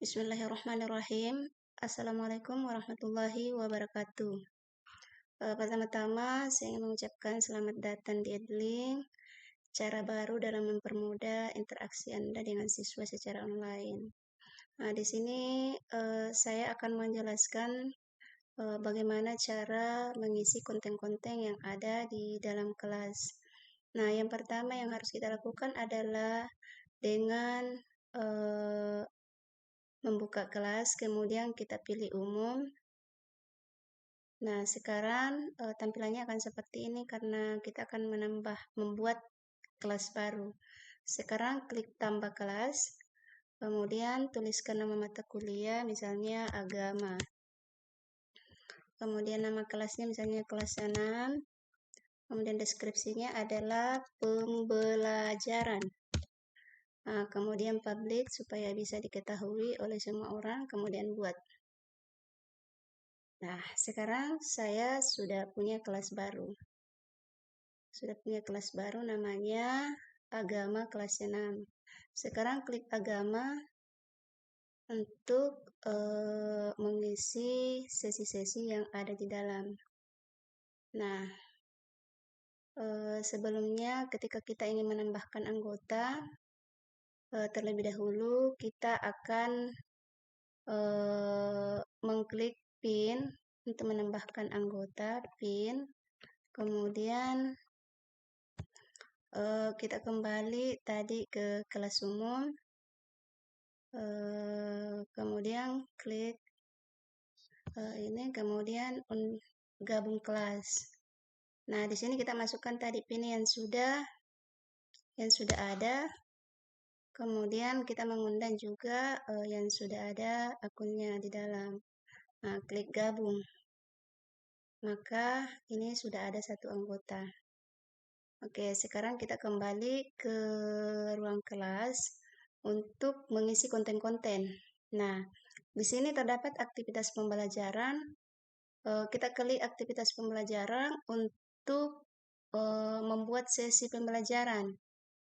Bismillahirrahmanirrahim. Assalamualaikum warahmatullahi wabarakatuh. Pertama-tama, saya ingin mengucapkan selamat datang di Edlink, cara baru dalam mempermudah interaksi Anda dengan siswa secara online. Nah, di sini saya akan menjelaskan bagaimana cara mengisi konten-konten yang ada di dalam kelas. Nah, yang pertama yang harus kita lakukan adalah dengan membuka kelas, kemudian kita pilih umum. Nah, sekarang tampilannya akan seperti ini karena kita akan membuat kelas baru. Sekarang klik tambah kelas, kemudian tuliskan nama mata kuliah, misalnya agama. Kemudian nama kelasnya misalnya kelas 6. Kemudian deskripsinya adalah pembelajaran. Nah, kemudian publik supaya bisa diketahui oleh semua orang, kemudian buat. Nah, sekarang saya sudah punya kelas baru. Namanya agama kelas 6. Sekarang klik agama untuk mengisi sesi-sesi yang ada di dalam. Nah, sebelumnya ketika kita ingin menambahkan anggota, terlebih dahulu kita akan mengklik pin untuk menambahkan anggota, pin. Kemudian kita kembali tadi ke kelas umum, kemudian klik ini, kemudian gabung kelas. Nah, di sini kita masukkan tadi pin yang sudah ada. Kemudian kita mengundang juga yang sudah ada akunnya di dalam. Nah, klik gabung. Maka ini sudah ada satu anggota. Oke, sekarang kita kembali ke ruang kelas untuk mengisi konten-konten. Nah, di sini terdapat aktivitas pembelajaran. Kita klik aktivitas pembelajaran untuk membuat sesi pembelajaran.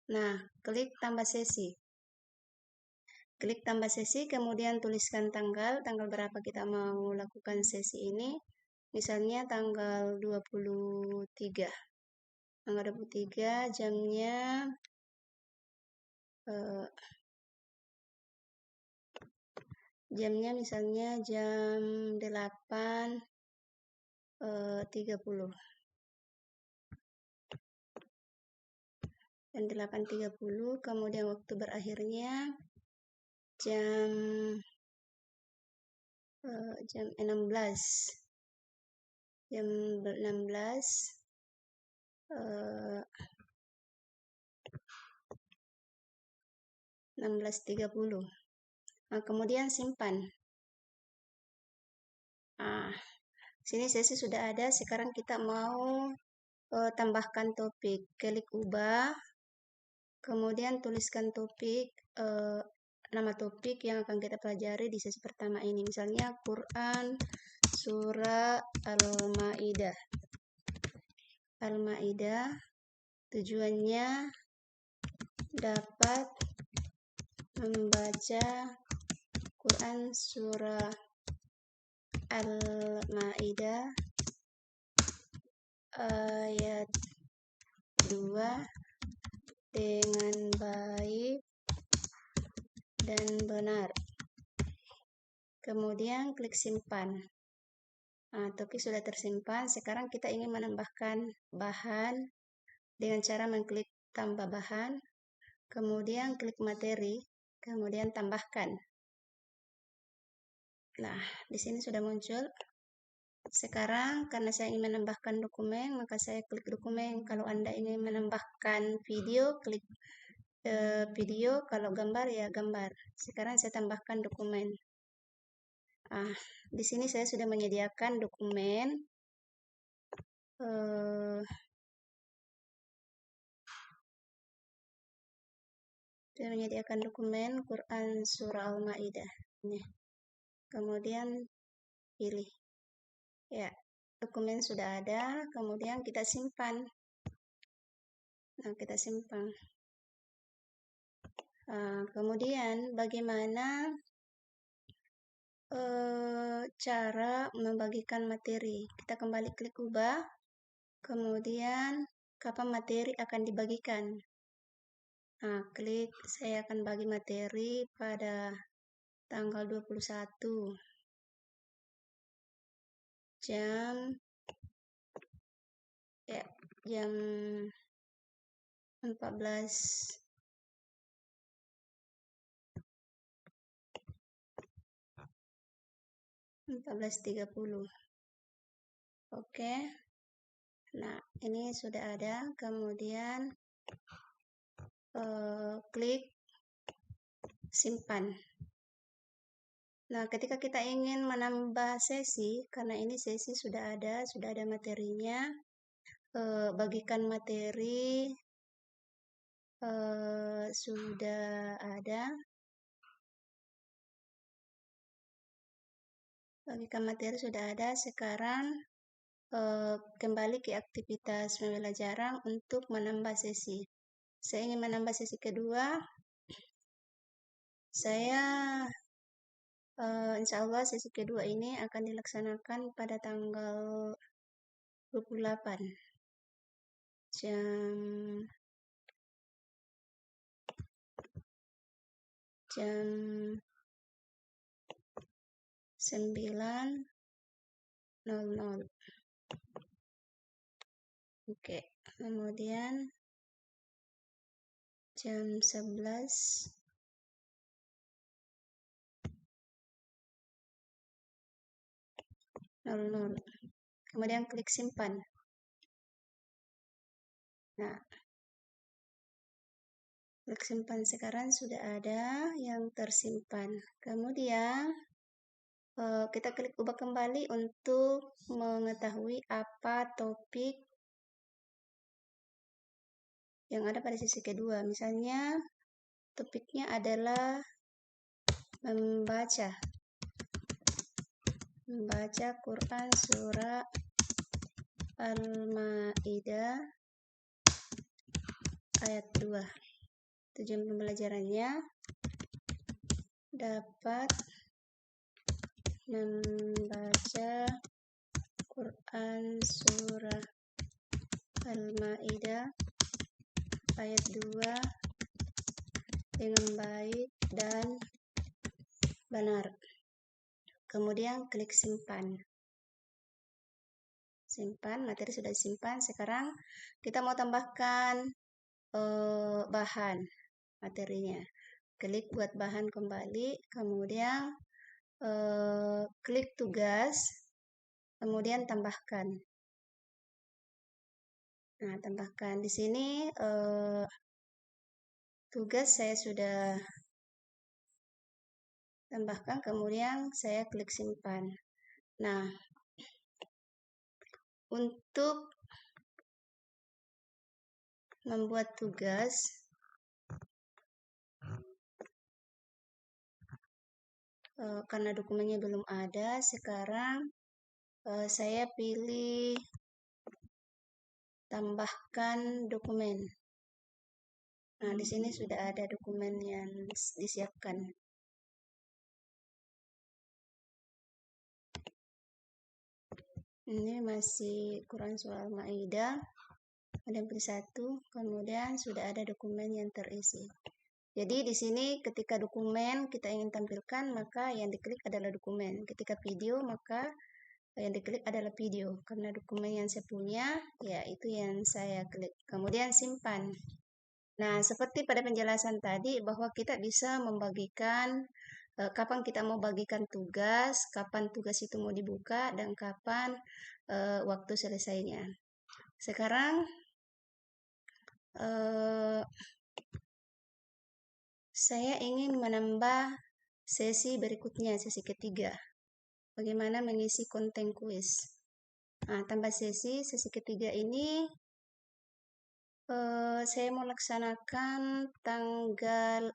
Nah, klik tambah sesi. Klik tambah sesi, kemudian tuliskan tanggal berapa kita mau lakukan sesi ini. Misalnya tanggal 23. Tanggal 23, jamnya misalnya jam 8.30. Jam 8.30, kemudian waktu berakhirnya jam 16. Jam 16 16.30. Nah, kemudian simpan. Sini sesi sudah ada. Sekarang kita mau tambahkan topik. Klik ubah. Kemudian tuliskan topik, nama topik yang akan kita pelajari di sesi pertama ini. Misalnya Quran Surah Al-Maidah. Al-Maidah, tujuannya dapat membaca Quran Surah Al-Maidah ayat 2 dengan baik dan benar. Kemudian klik simpan. Nah, topik sudah tersimpan. Sekarang kita ingin menambahkan bahan dengan cara mengklik tambah bahan, kemudian klik materi, kemudian tambahkan. Nah, di sini sudah muncul. Sekarang karena saya ingin menambahkan dokumen, maka saya klik dokumen. Kalau Anda ingin menambahkan video, klik video. Kalau gambar ya gambar. Sekarang saya tambahkan dokumen. Di sini saya sudah menyediakan dokumen. Saya menyediakan dokumen Quran Surah Al-Maidah. Kemudian pilih. Ya, dokumen sudah ada. Kemudian kita simpan. Nah, kita simpan. Kemudian bagaimana cara membagikan materi. Kita kembali klik ubah, kemudian kapan materi akan dibagikan. Nah, klik saya akan bagi materi pada tanggal 21 jam 14.30. Oke. Nah, ini sudah ada. Kemudian klik simpan. Nah, ketika kita ingin menambah sesi, karena ini sesi sudah ada materinya, bagikan materi sudah ada. Bagikan materi sudah ada. Sekarang kembali ke aktivitas pembelajaran untuk menambah sesi. Saya ingin menambah sesi kedua. Saya insya Allah sesi kedua ini akan dilaksanakan pada tanggal 28 jam 9.00. Oke, kemudian jam 11.00. Kemudian klik simpan. Nah, klik simpan sekarang sudah ada yang tersimpan. Kemudian kita klik ubah kembali untuk mengetahui apa topik yang ada pada sesi kedua. Misalnya topiknya adalah membaca Quran surah Al-Maidah ayat 2. Tujuan pembelajarannya dapat membaca Quran surah Al-Maidah ayat 2 dengan baik dan benar. Kemudian klik simpan. Simpan, materi sudah disimpan. Sekarang kita mau tambahkan bahan materinya. Klik buat bahan kembali, kemudian klik tugas, kemudian tambahkan. Nah, tambahkan di sini tugas saya sudah tambahkan, kemudian saya klik simpan. Nah, untuk membuat tugas, karena dokumennya belum ada, sekarang saya pilih tambahkan dokumen. Nah, di sini sudah ada dokumen yang disiapkan. Ini masih Quran surah Al-Maidah, kemudian pilih 1, kemudian sudah ada dokumen yang terisi. Jadi di sini ketika dokumen kita ingin tampilkan, maka yang diklik adalah dokumen. Ketika video, maka yang diklik adalah video. Karena dokumen yang saya punya, ya itu yang saya klik. Kemudian simpan. Nah, seperti pada penjelasan tadi, bahwa kita bisa membagikan kapan kita mau bagikan tugas, kapan tugas itu mau dibuka, dan kapan waktu selesainya. Sekarang saya ingin menambah sesi berikutnya, sesi ketiga. Bagaimana mengisi konten kuis. Nah, tambah sesi ketiga ini saya mau laksanakan tanggal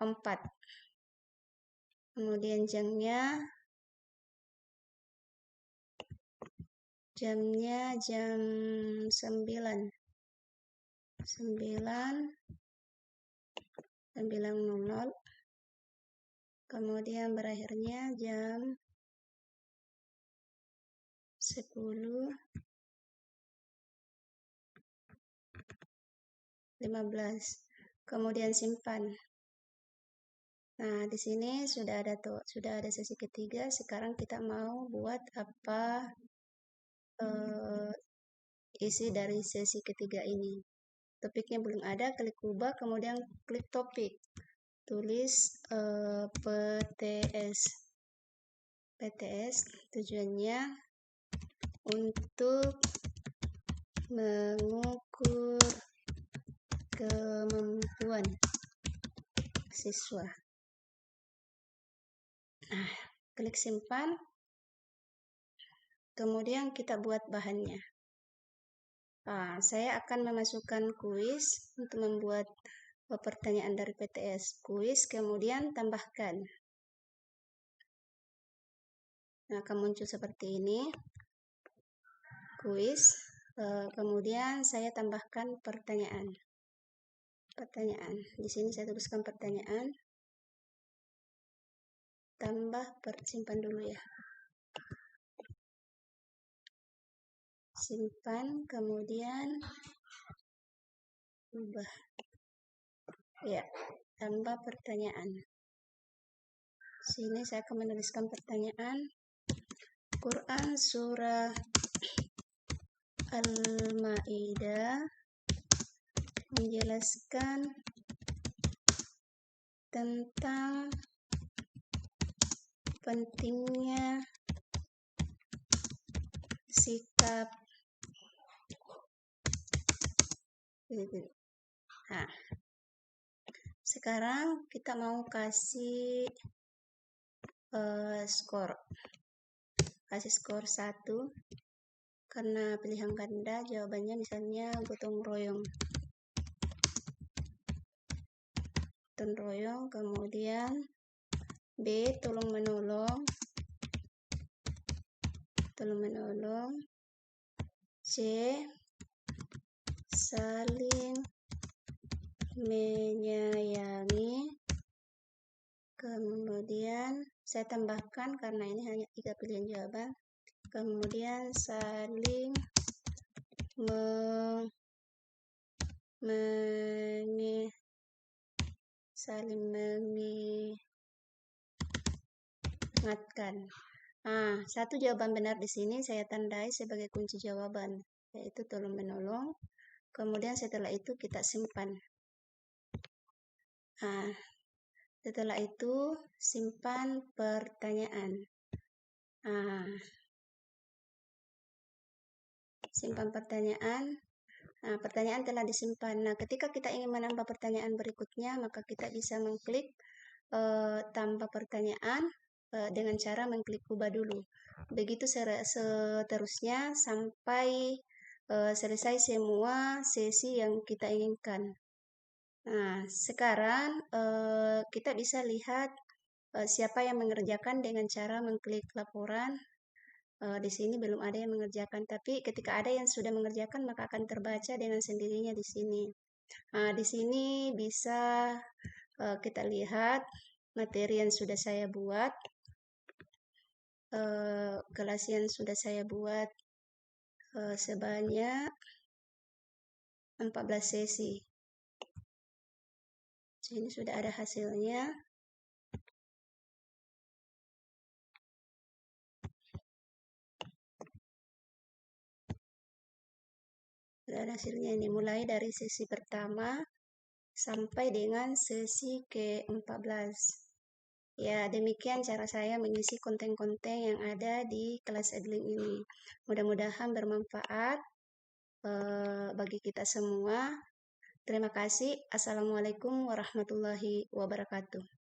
4. Kemudian jamnya jam 9.00. kemudian berakhirnya jam 10.15. Kemudian simpan. Nah, di sini sudah ada sesi ketiga. Sekarang kita mau buat apa isi dari sesi ketiga ini. Topiknya belum ada, klik ubah, kemudian klik topik. Tulis PTS. PTS tujuannya untuk mengukur kemampuan siswa. Nah, klik simpan. Kemudian kita buat bahannya. Saya akan memasukkan kuis untuk membuat pertanyaan dari PTS. Kuis, kemudian tambahkan. Nah, akan muncul seperti ini. Kuis, kemudian saya tambahkan pertanyaan. Di sini saya tuliskan pertanyaan. Simpan dulu ya. Simpan, kemudian ubah. Ya, tambah pertanyaan. Sini saya akan menuliskan pertanyaan. Quran surah Al-Maidah menjelaskan tentang pentingnya sikap. Nah, sekarang kita mau kasih skor. Kasih skor 1 karena pilihan ganda. Jawabannya misalnya gotong royong. Kemudian B, tolong menolong. C, saling menyayangi. Kemudian saya tambahkan karena ini hanya 3 pilihan jawaban. Kemudian saling mengingatkan. Satu jawaban benar di sini saya tandai sebagai kunci jawaban, yaitu tolong menolong. Kemudian setelah itu kita simpan. Setelah itu simpan pertanyaan. Simpan pertanyaan. Pertanyaan telah disimpan. Nah, ketika kita ingin menambah pertanyaan berikutnya, maka kita bisa mengklik tambah pertanyaan dengan cara mengklik ubah dulu. Begitu seterusnya sampai selesai semua sesi yang kita inginkan. Nah, sekarang kita bisa lihat siapa yang mengerjakan dengan cara mengklik laporan. Di sini belum ada yang mengerjakan, tapi ketika ada yang sudah mengerjakan maka akan terbaca dengan sendirinya di sini. Di sini bisa kita lihat materi yang sudah saya buat, kelas yang sudah saya buat sebanyak 14 sesi. Sini sudah ada hasilnya. Dan hasilnya ini mulai dari sesi pertama sampai dengan sesi ke-14. Ya, demikian cara saya mengisi konten-konten yang ada di kelas Edling ini. Mudah-mudahan bermanfaat bagi kita semua. Terima kasih. Assalamualaikum warahmatullahi wabarakatuh.